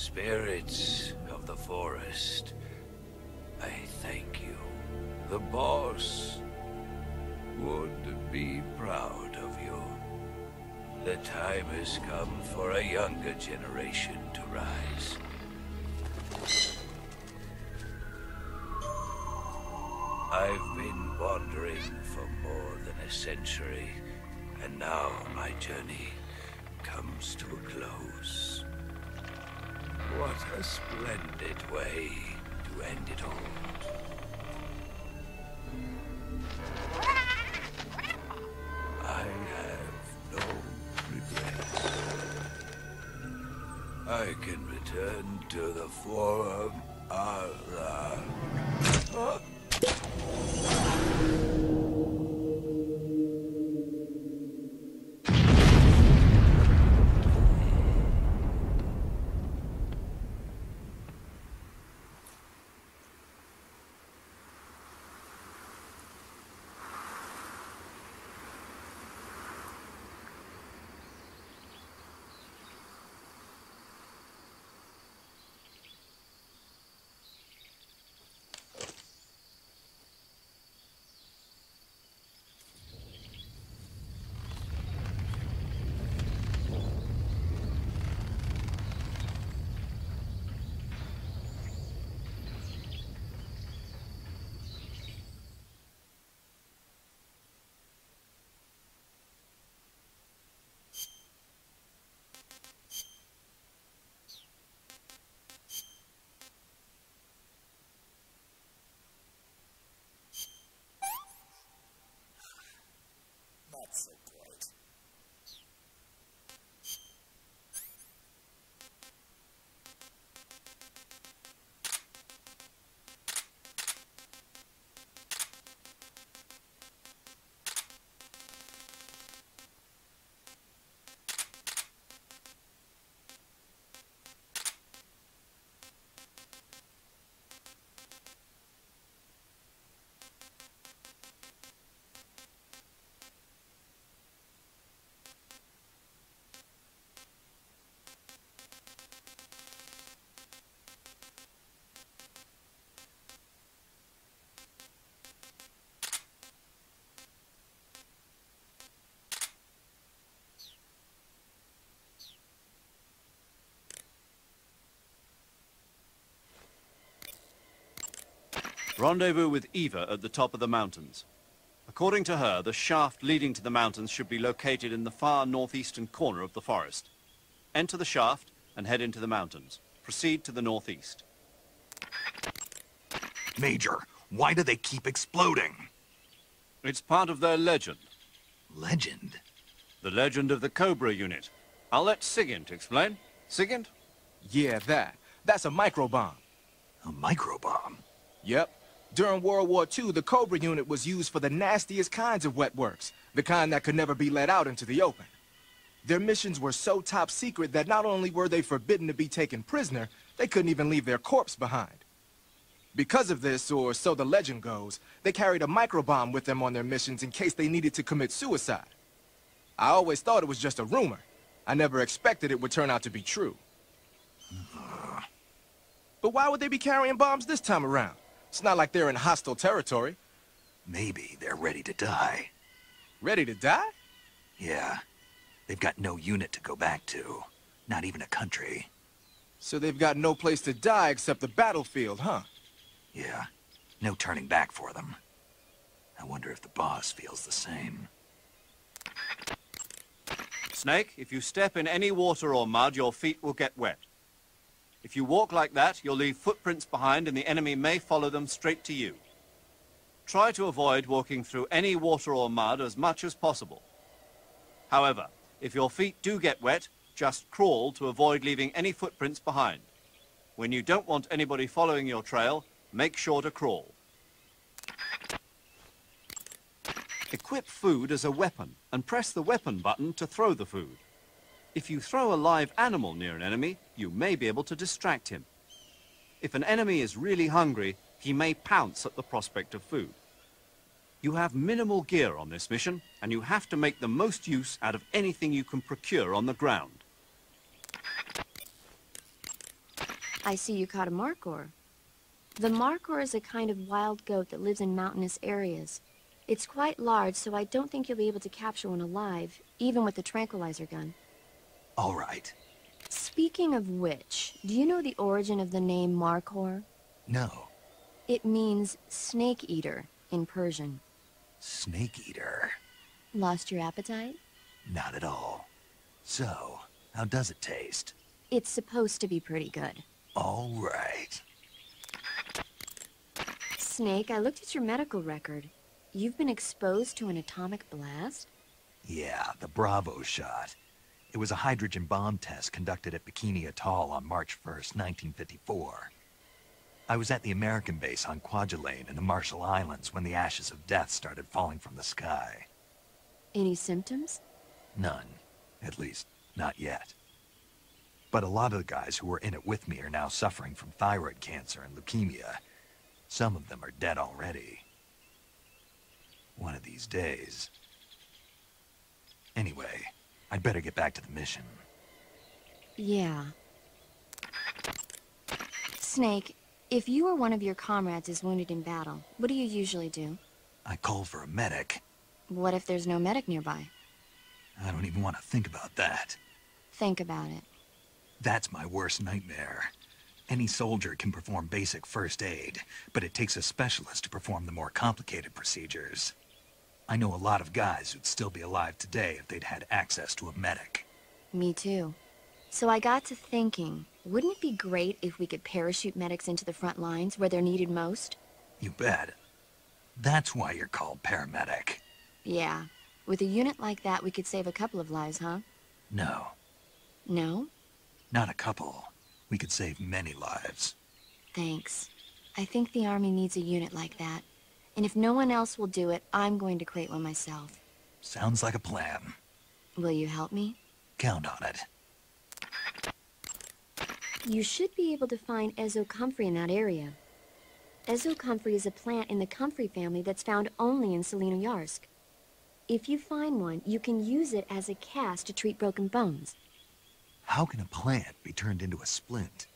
Spirits of the forest, I thank you. The boss would be proud of you. The time has come for a younger generation to rise. I've been wandering for more than a century, and now my journey comes to a close. What a splendid way to end it all. I have no regrets. I can return to the Forum. Not so bright. Rendezvous with Eva at the top of the mountains. According to her, the shaft leading to the mountains should be located in the far northeastern corner of the forest. Enter the shaft and head into the mountains. Proceed to the northeast. Major, why do they keep exploding? It's part of their legend. Legend? The legend of the Cobra unit. I'll let Sigint explain. Sigint? Yeah, that's a microbomb. A microbomb? Yep. During World War II, the Cobra unit was used for the nastiest kinds of wet works, the kind that could never be let out into the open. Their missions were so top secret that not only were they forbidden to be taken prisoner, they couldn't even leave their corpse behind. Because of this, or so the legend goes, they carried a microbomb with them on their missions in case they needed to commit suicide. I always thought it was just a rumor. I never expected it would turn out to be true. But why would they be carrying bombs this time around? It's not like they're in hostile territory. Maybe they're ready to die. Ready to die? Yeah. They've got no unit to go back to. Not even a country. So they've got no place to die except the battlefield, huh? Yeah. No turning back for them. I wonder if the boss feels the same. Snake, if you step in any water or mud, your feet will get wet. If you walk like that, you'll leave footprints behind and the enemy may follow them straight to you. Try to avoid walking through any water or mud as much as possible. However, if your feet do get wet, just crawl to avoid leaving any footprints behind. When you don't want anybody following your trail, make sure to crawl. Equip food as a weapon and press the weapon button to throw the food. If you throw a live animal near an enemy, you may be able to distract him. If an enemy is really hungry, he may pounce at the prospect of food. You have minimal gear on this mission, and you have to make the most use out of anything you can procure on the ground. I see you caught a markhor. The markhor is a kind of wild goat that lives in mountainous areas. It's quite large, so I don't think you'll be able to capture one alive, even with the tranquilizer gun. All right. Speaking of which, do you know the origin of the name markhor? No. It means snake eater in Persian. Snake eater? Lost your appetite? Not at all. So, how does it taste? It's supposed to be pretty good. All right. Snake, I looked at your medical record. You've been exposed to an atomic blast? Yeah, the Bravo shot. It was a hydrogen bomb test conducted at Bikini Atoll on March 1st, 1954. I was at the American base on Kwajalein in the Marshall Islands when the ashes of death started falling from the sky. Any symptoms? None. At least, not yet. But a lot of the guys who were in it with me are now suffering from thyroid cancer and leukemia. Some of them are dead already. One of these days. Anyway, I'd better get back to the mission. Yeah. Snake, if you or one of your comrades is wounded in battle, what do you usually do? I call for a medic. What if there's no medic nearby? I don't even want to think about that. Think about it. That's my worst nightmare. Any soldier can perform basic first aid, but it takes a specialist to perform the more complicated procedures. I know a lot of guys who'd still be alive today if they'd had access to a medic. Me too. So I got to thinking, wouldn't it be great if we could parachute medics into the front lines where they're needed most? You bet. That's why you're called paramedic. Yeah. With a unit like that, we could save a couple of lives, huh? No, No? not a couple. We could save many lives. Thanks. I think the Army needs a unit like that. And if no one else will do it, I'm going to create one myself. Sounds like a plan. Will you help me? Count on it. You should be able to find Ezocomfrey in that area. Ezocomfrey is a plant in the comfrey family that's found only in Selenoyarsk. If you find one, you can use it as a cast to treat broken bones. How can a plant be turned into a splint?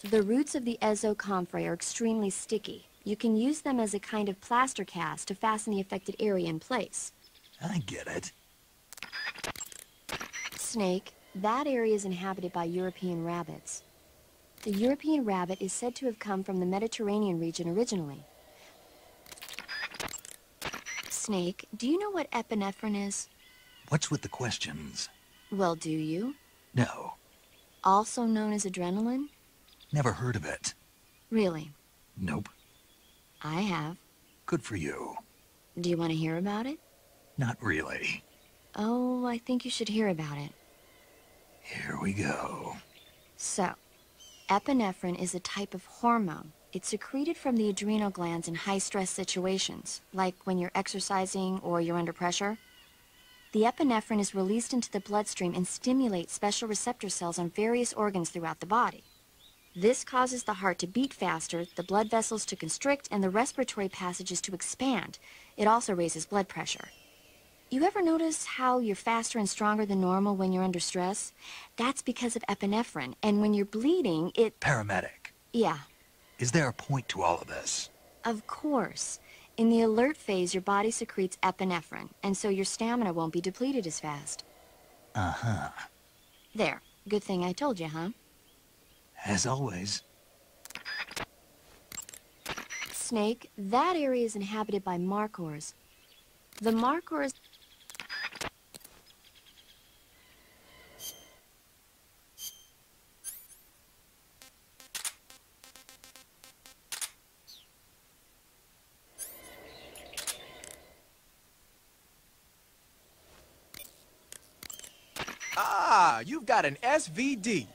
The roots of the Ezocomfrey are extremely sticky. You can use them as a kind of plaster cast to fasten the affected area in place. I get it. Snake, that area is inhabited by European rabbits. The European rabbit is said to have come from the Mediterranean region originally. Snake, do you know what epinephrine is? What's with the questions? Well, do you? No, Also known as adrenaline? never heard of it. Really? Nope. I have. Good for you. Do you want to hear about it? Not really. Oh, I think you should hear about it. Here we go. So, epinephrine is a type of hormone. It's secreted from the adrenal glands in high-stress situations, like when you're exercising or you're under pressure. The epinephrine is released into the bloodstream and stimulates special receptor cells on various organs throughout the body. This causes the heart to beat faster, the blood vessels to constrict, and the respiratory passages to expand. It also raises blood pressure. You ever notice how you're faster and stronger than normal when you're under stress? That's because of epinephrine, and when you're bleeding, it... Paramedic. Yeah, Is there a point to all of this? of course. In the alert phase, your body secretes epinephrine, and so your stamina won't be depleted as fast. Uh-huh. There. Good thing I told you, huh? As always. Snake, that area is inhabited by markhors. The markhors... Ah, you've got an SVD.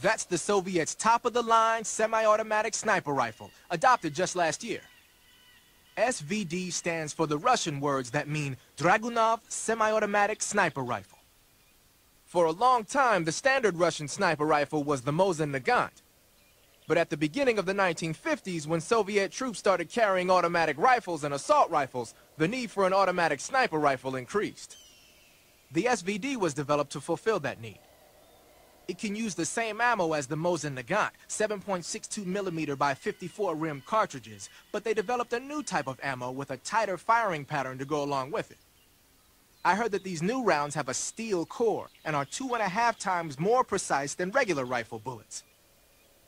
That's the Soviets' top-of-the-line semi-automatic sniper rifle, adopted just last year. SVD stands for the Russian words that mean Dragunov Semi-Automatic Sniper Rifle. For a long time, the standard Russian sniper rifle was the Mosin Nagant. But at the beginning of the 1950s, when Soviet troops started carrying automatic rifles and assault rifles, the need for an automatic sniper rifle increased. The SVD was developed to fulfill that need. It can use the same ammo as the Mosin Nagant, 7.62 millimeter by 54 rim cartridges, but they developed a new type of ammo with a tighter firing pattern to go along with it. I heard that these new rounds have a steel core and are 2.5 times more precise than regular rifle bullets.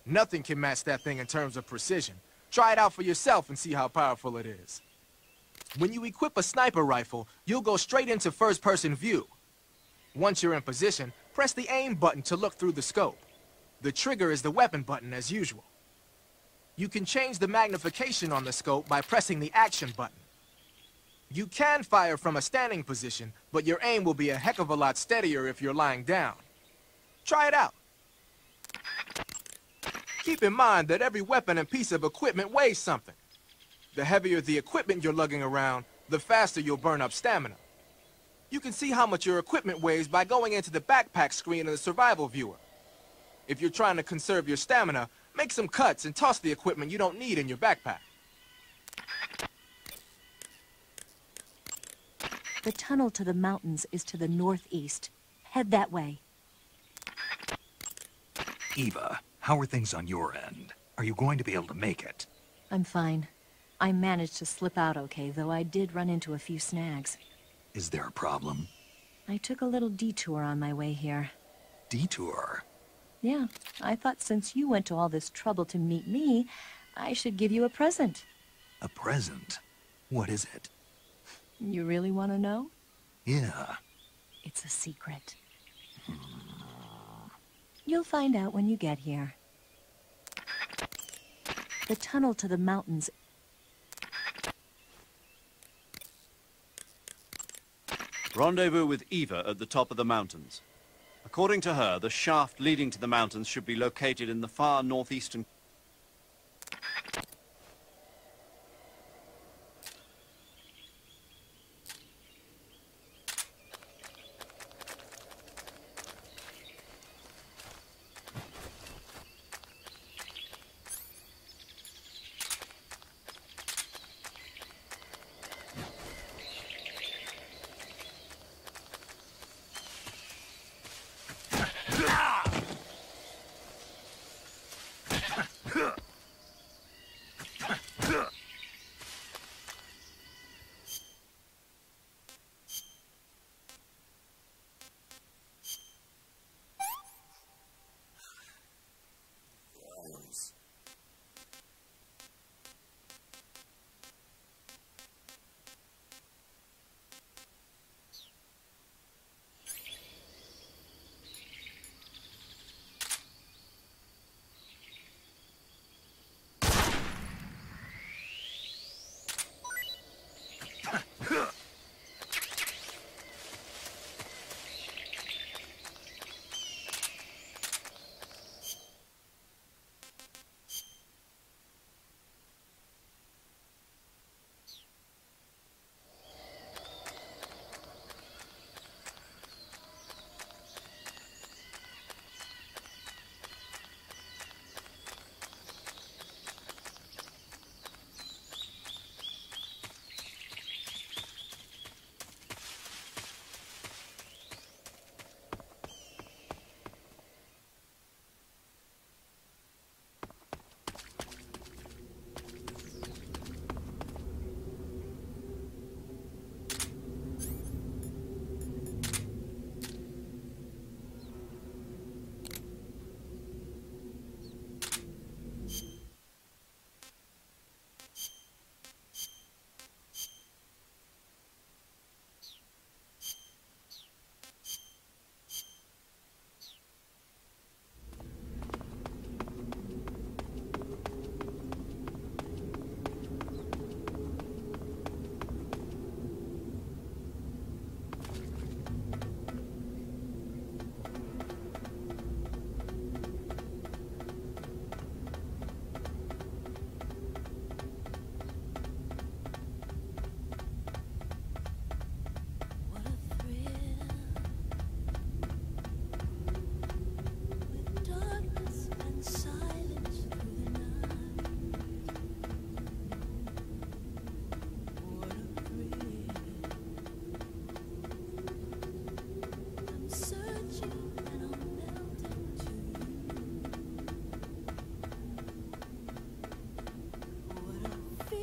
Nothing can match that thing in terms of precision. Try it out for yourself and see how powerful it is. When you equip a sniper rifle, you'll go straight into first-person view. Once you're in position, press the aim button to look through the scope. The trigger is the weapon button as usual. You can change the magnification on the scope by pressing the action button. You can fire from a standing position, but your aim will be a heck of a lot steadier if you're lying down. Try it out. Keep in mind that every weapon and piece of equipment weighs something. The heavier the equipment you're lugging around, the faster you'll burn up stamina. You can see how much your equipment weighs by going into the backpack screen in the survival viewer. If you're trying to conserve your stamina, make some cuts and toss the equipment you don't need in your backpack. The tunnel to the mountains is to the northeast. Head that way. Eva, how are things on your end? Are you going to be able to make it? I'm fine. I managed to slip out okay, though I did run into a few snags. Is there a problem? I took a little detour on my way here. Detour? Yeah, I thought since you went to all this trouble to meet me, I should give you a present. A present? What is it? You really want to know? Yeah. It's a secret. You'll find out when you get here. The tunnel to the mountains. Rendezvous with Eva at the top of the mountains. According to her, the shaft leading to the mountains should be located in the far northeastern...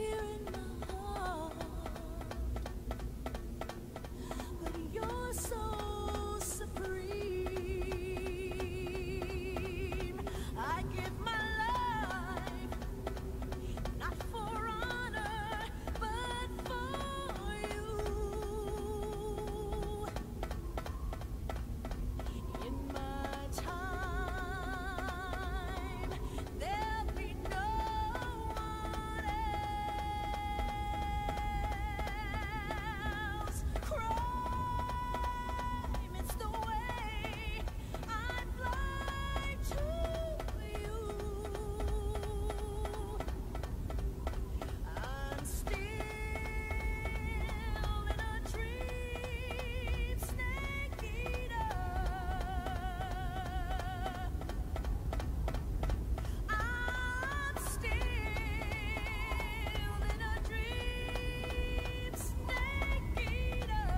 here in my heart, but you're so supreme. I give my life, not for honor, but for you. In my time, there'll be no one else. Crime, it's the way I fly to you. I'm still in a dream, snake eater. I'm still in a dream, snake eater.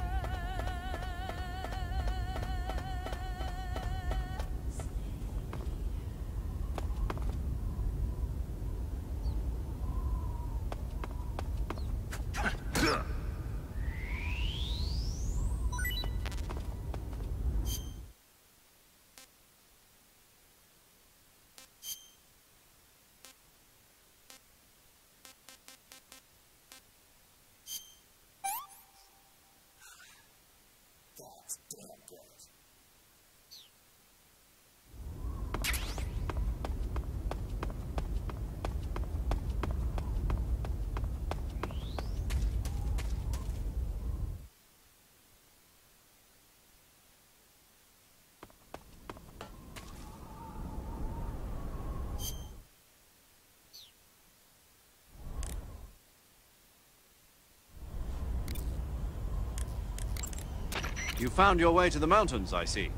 You found your way to the mountains, I see.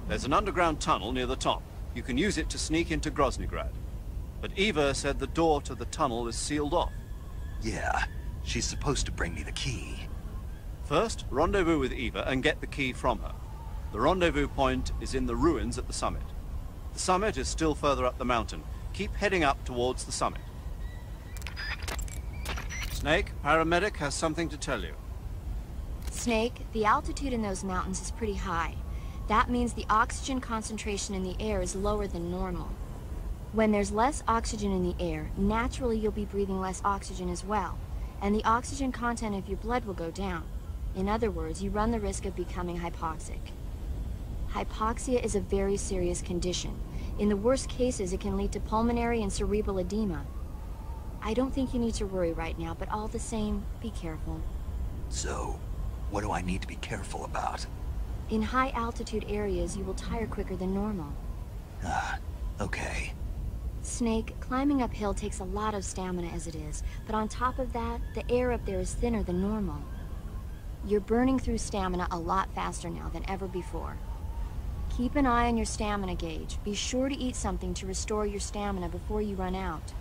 There's an underground tunnel near the top. You can use it to sneak into Groznygrad. But Eva said the door to the tunnel is sealed off. Yeah, she's supposed to bring me the key. First, rendezvous with Eva and get the key from her. The rendezvous point is in the ruins at the summit. The summit is still further up the mountain. Keep heading up towards the summit. Snake, paramedic has something to tell you. Snake, the altitude in those mountains is pretty high. That means the oxygen concentration in the air is lower than normal. When there's less oxygen in the air, naturally you'll be breathing less oxygen as well, and the oxygen content of your blood will go down. In other words, you run the risk of becoming hypoxic. Hypoxia is a very serious condition. In the worst cases, it can lead to pulmonary and cerebral edema. I don't think you need to worry right now, but all the same, be careful. So, what do I need to be careful about? In high-altitude areas, you will tire quicker than normal. Okay. Snake, climbing uphill takes a lot of stamina as it is, but on top of that, the air up there is thinner than normal. You're burning through stamina a lot faster now than ever before. Keep an eye on your stamina gauge. Be sure to eat something to restore your stamina before you run out.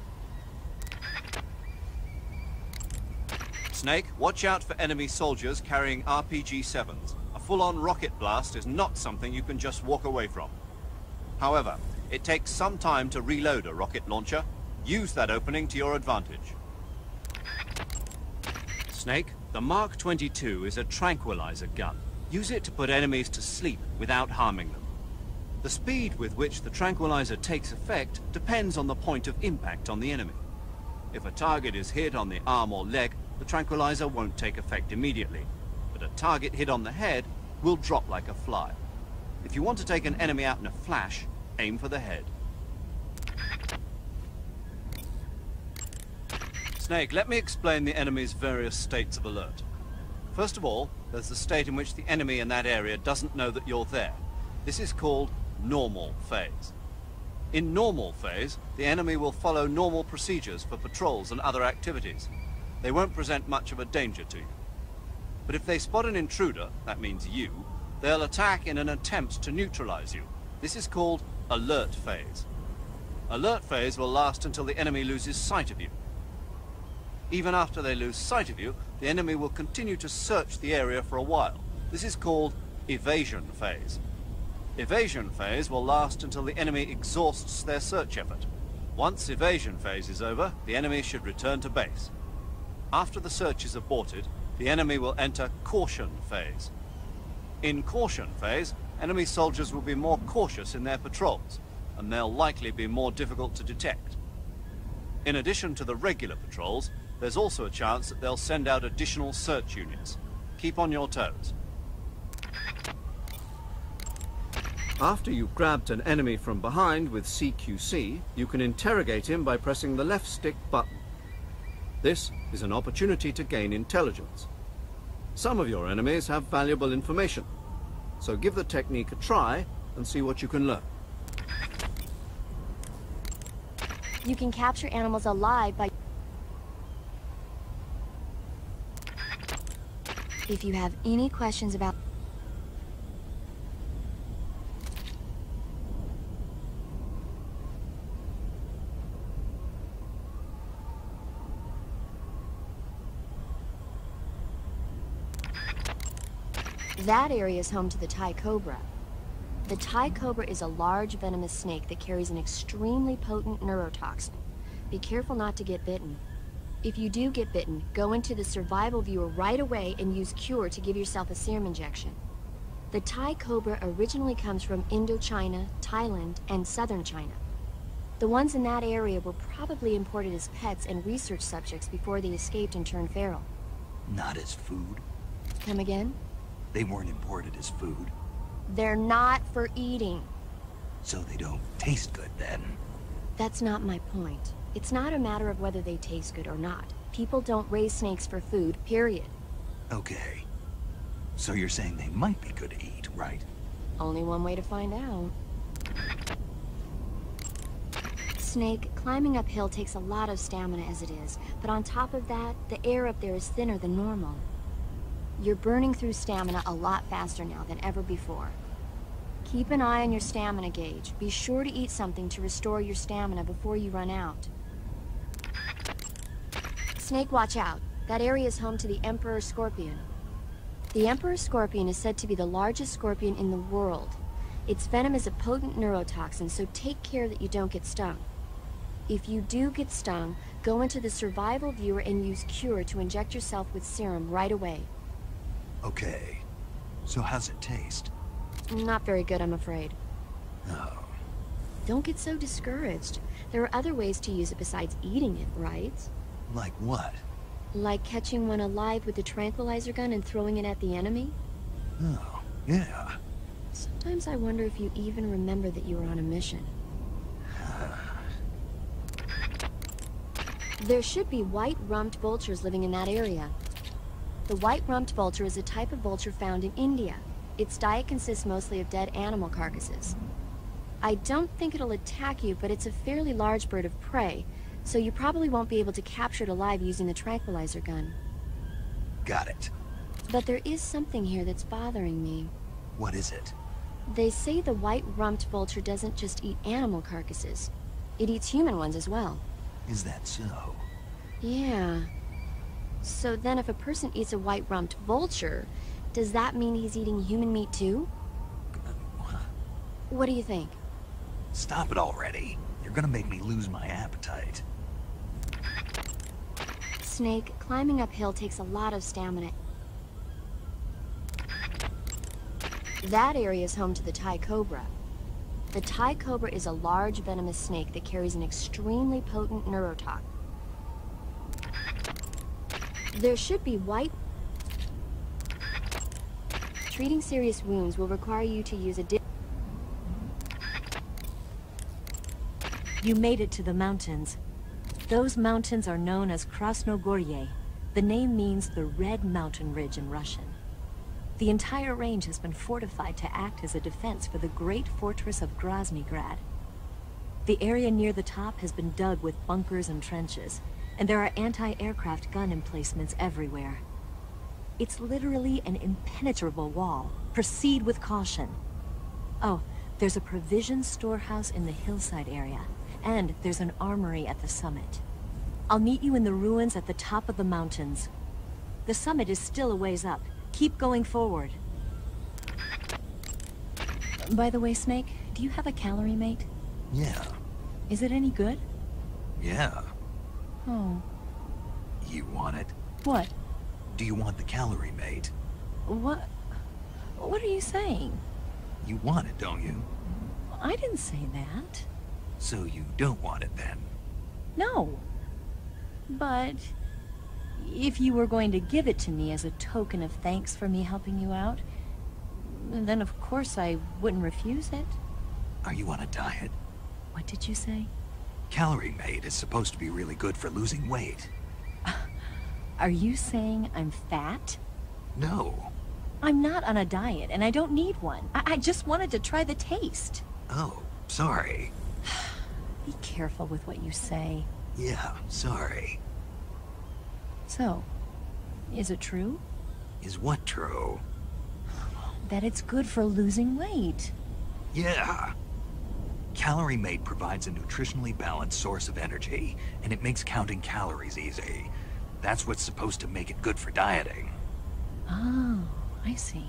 Snake, watch out for enemy soldiers carrying RPG-7s. A full-on rocket blast is not something you can just walk away from. However, it takes some time to reload a rocket launcher. Use that opening to your advantage. Snake, the Mark 22 is a tranquilizer gun. Use it to put enemies to sleep without harming them. The speed with which the tranquilizer takes effect depends on the point of impact on the enemy. If a target is hit on the arm or leg, the tranquilizer won't take effect immediately, but a target hit on the head will drop like a fly. If you want to take an enemy out in a flash, aim for the head. Snake, let me explain the enemy's various states of alert. First of all, there's the state in which the enemy in that area doesn't know that you're there. This is called normal phase. In normal phase, the enemy will follow normal procedures for patrols and other activities. They won't present much of a danger to you. But if they spot an intruder, that means you, they'll attack in an attempt to neutralize you. This is called alert phase. Alert phase will last until the enemy loses sight of you. Even after they lose sight of you, the enemy will continue to search the area for a while. This is called evasion phase. Evasion phase will last until the enemy exhausts their search effort. Once evasion phase is over, the enemy should return to base. After the search is aborted, the enemy will enter caution phase. In caution phase, enemy soldiers will be more cautious in their patrols, and they'll likely be more difficult to detect. In addition to the regular patrols, there's also a chance that they'll send out additional search units. Keep on your toes. After you've grabbed an enemy from behind with CQC, you can interrogate him by pressing the left stick button. This is an opportunity to gain intelligence. Some of your enemies have valuable information, so give the technique a try and see what you can learn. You can capture animals alive by... If you have any questions about... That area is home to the Thai cobra. The Thai cobra is a large venomous snake that carries an extremely potent neurotoxin. Be careful not to get bitten. If you do get bitten, go into the survival viewer right away and use Cure to give yourself a serum injection. The Thai cobra originally comes from Indochina, Thailand, and southern China. The ones in that area were probably imported as pets and research subjects before they escaped and turned feral. Not as food? Come again? They weren't imported as food, They're not for eating. so they don't taste good then. That's not my point. It's not a matter of whether they taste good or not. People don't raise snakes for food, period. Okay. So you're saying they might be good to eat, right? Only one way to find out. Snake, climbing uphill takes a lot of stamina as it is, but on top of that, the air up there is thinner than normal. You're burning through stamina a lot faster now than ever before. Keep an eye on your stamina gauge. Be sure to eat something to restore your stamina before you run out. Snake, watch out. That area is home to the Emperor Scorpion. The Emperor Scorpion is said to be the largest scorpion in the world. Its venom is a potent neurotoxin, so take care that you don't get stung. If you do get stung, go into the survival viewer and use Cure to inject yourself with serum right away. Okay. So how's it taste? Not very good, I'm afraid. Oh. Don't get so discouraged. There are other ways to use it besides eating it, right? Like what? Like catching one alive with a tranquilizer gun and throwing it at the enemy? Oh, yeah. Sometimes I wonder if you even remember that you were on a mission. There should be white-rumped vultures living in that area. The white-rumped vulture is a type of vulture found in India. Its diet consists mostly of dead animal carcasses. I don't think it'll attack you, but it's a fairly large bird of prey, so you probably won't be able to capture it alive using the tranquilizer gun. Got it. But there is something here that's bothering me. What is it? They say the white-rumped vulture doesn't just eat animal carcasses. It eats human ones as well. Is that so? Yeah. So then if a person eats a white-rumped vulture, does that mean he's eating human meat too? What do you think? Stop it already. You're gonna make me lose my appetite. Snake, climbing uphill takes a lot of stamina. That area is home to the Thai cobra. The Thai cobra is a large venomous snake that carries an extremely potent neurotoxin. There should be white... Treating serious wounds will require you to use a You made it to the mountains. Those mountains are known as Krasnogorye. The name means the Red Mountain Ridge in Russian. The entire range has been fortified to act as a defense for the great fortress of Groznygrad. The area near the top has been dug with bunkers and trenches, and there are anti-aircraft gun emplacements everywhere. It's literally an impenetrable wall. Proceed with caution. Oh, there's a provision storehouse in the hillside area, and there's an armory at the summit. I'll meet you in the ruins at the top of the mountains. The summit is still a ways up. Keep going forward. By the way, Snake, do you have a calorie mate? Yeah. Is it any good? Yeah. Oh. You want it? What? Do you want the calorie mate? What? What are you saying? You want it, don't you? I didn't say that. So you don't want it then? No. But if you were going to give it to me as a token of thanks for me helping you out, then of course I wouldn't refuse it. Are you on a diet? What did you say? Calorie mate is supposed to be really good for losing weight. Are you saying I'm fat? No. I'm not on a diet, and I don't need one. I just wanted to try the taste. Oh, sorry. Be careful with what you say. Yeah, sorry. So, is it true? Is what true? That it's good for losing weight. Yeah. Calorie Mate provides a nutritionally balanced source of energy, and it makes counting calories easy. That's what's supposed to make it good for dieting. Oh, I see.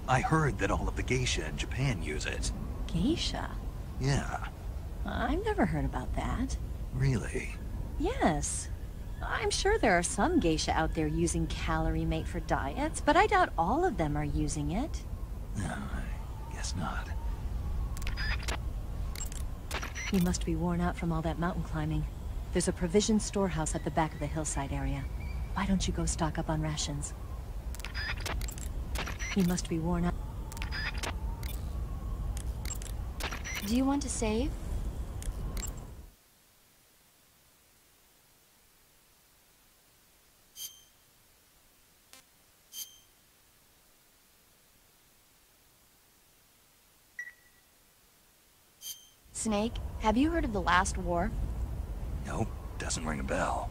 I heard that all of the geisha in Japan use it. Geisha? Yeah, I've never heard about that. really? Yes. I'm sure there are some geisha out there using Calorie Mate for diets, but I doubt all of them are using it. No, I guess not. You must be worn out from all that mountain climbing. There's a provision storehouse at the back of the hillside area. Why don't you go stock up on rations? You must be worn out. Do you want to save? Snake, have you heard of The Last War? Nope, doesn't ring a bell.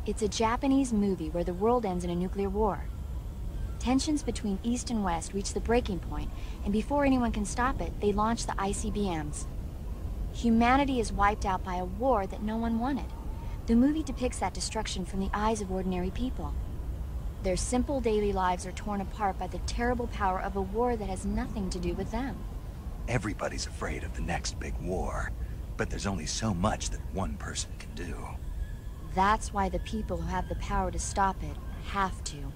It's a Japanese movie where the world ends in a nuclear war. Tensions between East and West reach the breaking point, and before anyone can stop it, they launch the ICBMs. Humanity is wiped out by a war that no one wanted. The movie depicts that destruction from the eyes of ordinary people. Their simple daily lives are torn apart by the terrible power of a war that has nothing to do with them. Everybody's afraid of the next big war, but there's only so much that one person can do. That's why the people who have the power to stop it have to.